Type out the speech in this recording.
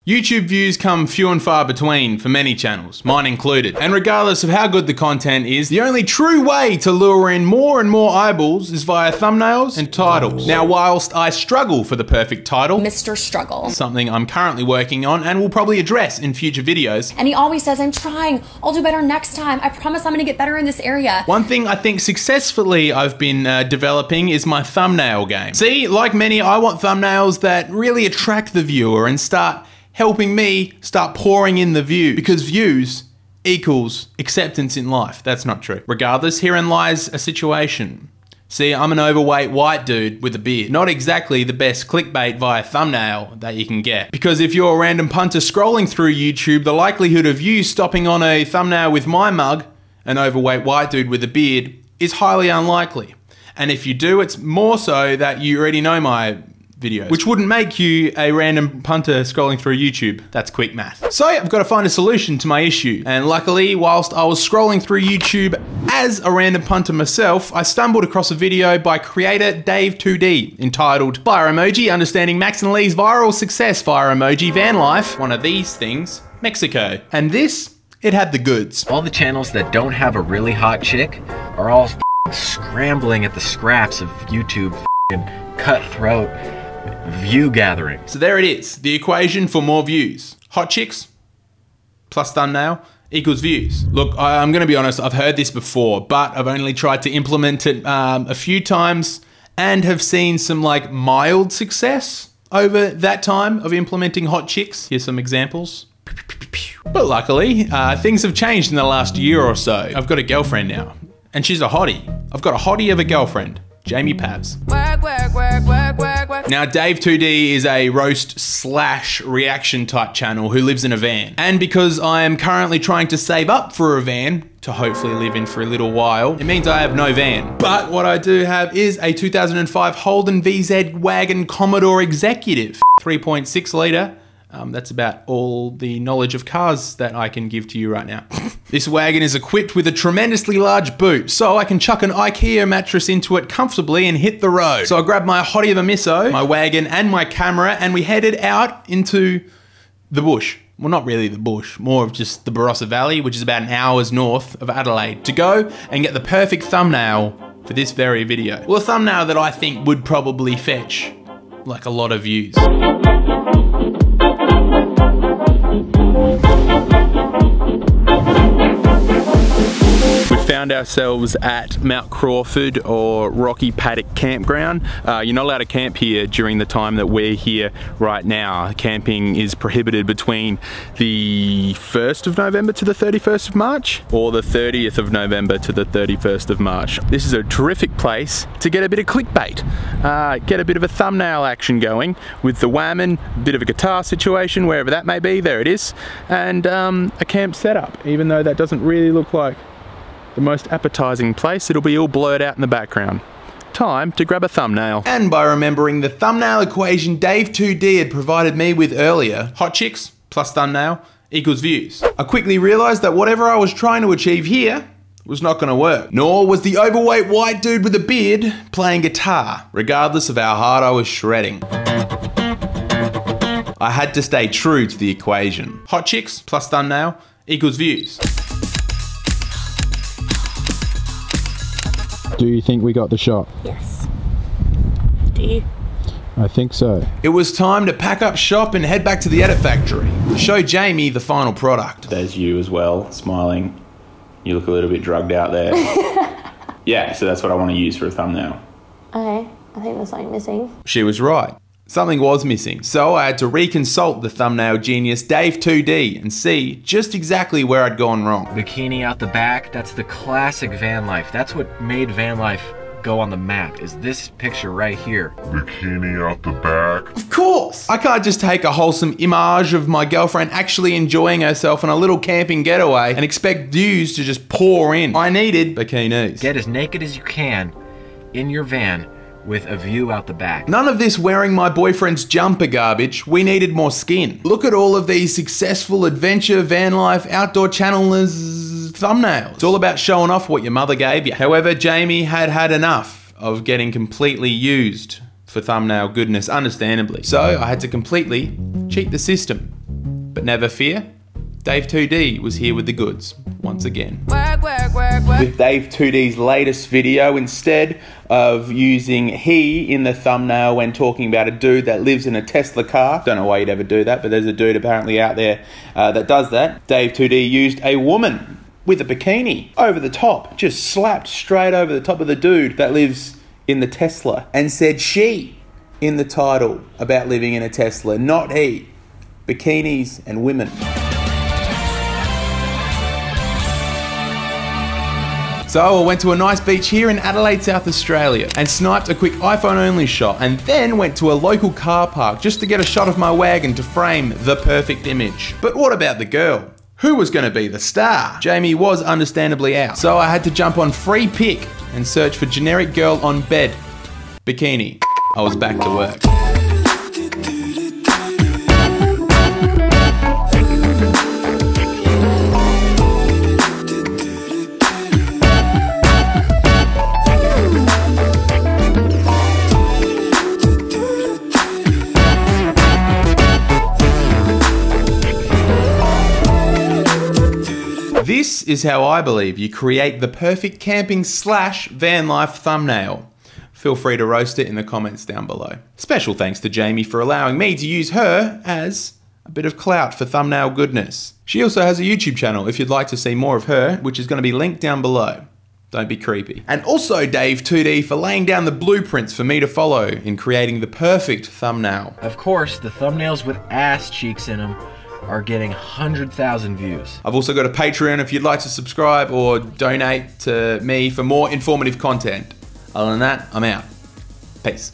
YouTube views come few and far between for many channels, mine included. And regardless of how good the content is, the only true way to lure in more and more eyeballs is via thumbnails and titles. Now, whilst I struggle for the perfect title, Mr. Struggle, something I'm currently working on and will probably address in future videos. And he always says, I'm trying, I'll do better next time. I promise I'm gonna get better in this area. One thing I think successfully I've been developing is my thumbnail game. See, like many, I want thumbnails that really attract the viewer and start helping me start pouring in the view, because views equals acceptance in life. That's not true. Regardless, herein lies a situation. See, I'm an overweight white dude with a beard. Not exactly the best clickbait via thumbnail that you can get. Because if you're a random punter scrolling through YouTube, the likelihood of you stopping on a thumbnail with my mug, an overweight white dude with a beard, is highly unlikely. And if you do, it's more so that you already know my videos, which wouldn't make you a random punter scrolling through YouTube. That's quick math. So I've got to find a solution to my issue. And luckily, whilst I was scrolling through YouTube as a random punter myself, I stumbled across a video by creator Dave2D entitled Fire Emoji, Understanding Max and Lee's Viral Success Fire Emoji Van Life, one of these things, Mexico. And this, it had the goods. All the channels that don't have a really hot chick are all scrambling at the scraps of YouTube cutthroat view gathering. So there it is, the equation for more views. Hot chicks plus thumbnail equals views. Look, I'm gonna be honest, I've heard this before, but I've only tried to implement it a few times and have seen some like mild success over that time of implementing hot chicks. Here's some examples. But luckily, things have changed in the last year or so. I've got a girlfriend now, and she's a hottie. I've got a hottie of a girlfriend, Jamie Pabs. Now, Dave2D is a roast/reaction type channel who lives in a van. And because I am currently trying to save up for a van to hopefully live in for a little while, it means I have no van. But what I do have is a 2005 Holden VZ Wagon Commodore Executive, 3.6 litre. That's about all the knowledge of cars that I can give to you right now. This wagon is equipped with a tremendously large boot, so I can chuck an IKEA mattress into it comfortably and hit the road. So I grabbed my hottie of a misso, my wagon and my camera, and we headed out into the bush. Well, not really the bush, more of just the Barossa Valley, which is about an hour's north of Adelaide, to go and get the perfect thumbnail for this very video. Well, a thumbnail that I think would probably fetch like a lot of views. We found ourselves at Mount Crawford or Rocky Paddock Campground. You're not allowed to camp here during the time that we're here right now. Camping is prohibited between the 1st of November to the 31st of March, or the 30th of November to the 31st of March. This is a terrific place to get a bit of clickbait, get a bit of a thumbnail action going with the whammon, a bit of a guitar situation, wherever that may be, there it is, and a camp setup, even though that doesn't really look like the most appetizing place. It'll be all blurred out in the background. Time to grab a thumbnail. And by remembering the thumbnail equation Dave2D had provided me with earlier, hot chicks plus thumbnail equals views, I quickly realized that whatever I was trying to achieve here was not gonna work. Nor was the overweight white dude with a beard playing guitar, regardless of how hard I was shredding. I had to stay true to the equation. Hot chicks plus thumbnail equals views. Do you think we got the shot? Yes. Do you? I think so. It was time to pack up shop and head back to the edit factory to show Jamie the final product. There's you as well, smiling. You look a little bit drugged out there. Yeah, so that's what I want to use for a thumbnail. Okay, I think there's something missing. She was right. Something was missing, so I had to reconsult the thumbnail genius Dave2D and see just exactly where I'd gone wrong. Bikini out the back, that's the classic van life. That's what made van life go on the map, is this picture right here. Bikini out the back. Of course! I can't just take a wholesome image of my girlfriend actually enjoying herself on a little camping getaway and expect views to just pour in. I needed bikinis. Get as naked as you can in your van with a view out the back. None of this wearing my boyfriend's jumper garbage. We needed more skin. Look at all of these successful adventure, van life, outdoor channelers thumbnails. It's all about showing off what your mother gave you. However, Jamie had had enough of getting completely used for thumbnail goodness, understandably. So I had to completely cheat the system. never fear, Dave 2D was here with the goods once again. With Dave 2D's latest video, instead of using he in the thumbnail when talking about a dude that lives in a Tesla car, don't know why you'd ever do that, but there's a dude apparently out there that does that. Dave 2D used a woman with a bikini over the top, just slapped straight over the top of the dude that lives in the Tesla, and said she in the title about living in a Tesla, not he. Bikinis and women. So I went to a nice beach here in Adelaide, South Australia, and sniped a quick iPhone only shot, and then went to a local car park just to get a shot of my wagon to frame the perfect image. But what about the girl? Who was going to be the star? Jamie was understandably out, so I had to jump on Free Pick and search for generic girl on bed bikini. I was back to work. This is how I believe you create the perfect camping / van life thumbnail. Feel free to roast it in the comments down below. Special thanks to Jamie for allowing me to use her as a bit of clout for thumbnail goodness. She also has a YouTube channel if you'd like to see more of her, which is going to be linked down below. Don't be creepy. And also Dave 2D for laying down the blueprints for me to follow in creating the perfect thumbnail. Of course, the thumbnails with ass cheeks in them are getting 100,000 views. I've also got a Patreon if you'd like to subscribe or donate to me for more informative content. Other than that, I'm out. Peace.